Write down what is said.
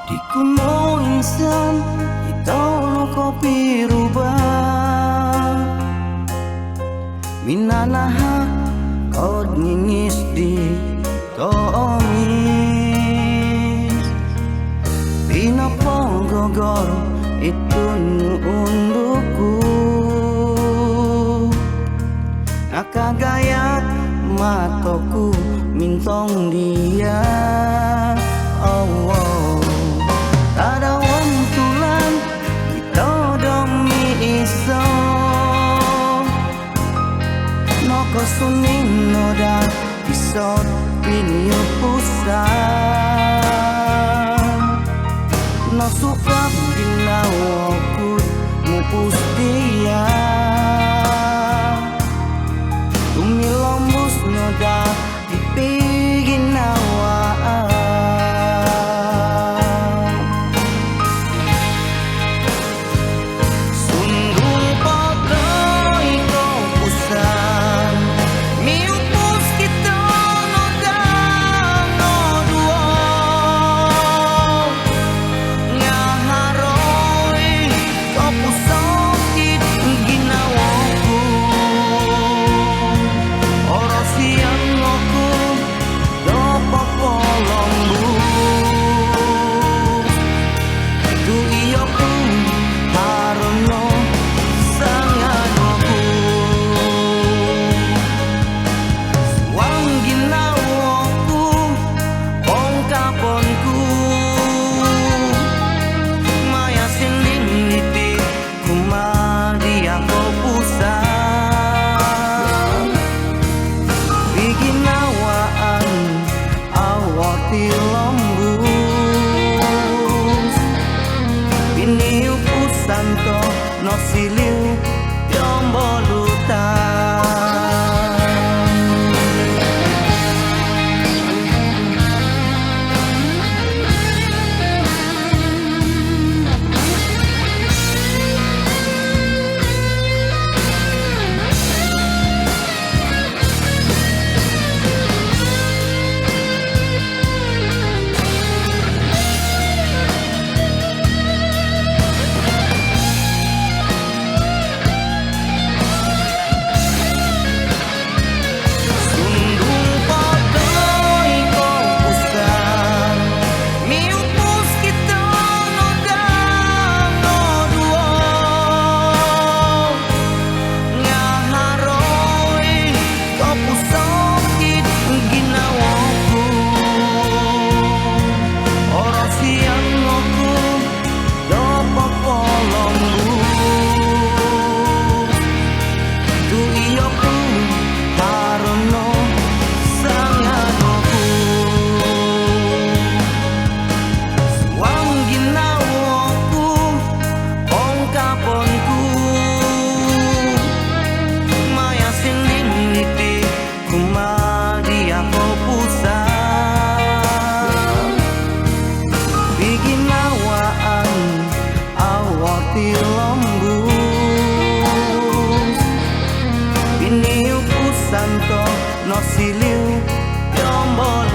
Di kuno insan kita lo kopi rubah minanaha kod ngingis di tomis pinapong gogor itu unduku nakagayat matoku mintong dia oh, oh. Ada wantulan ito domi iso no kosunin no da isot pinyo pusan no sukap ginawakut mupus dia tumilombus no da ipigin nawaan santo no siliu yombolutan santo no siliu yombol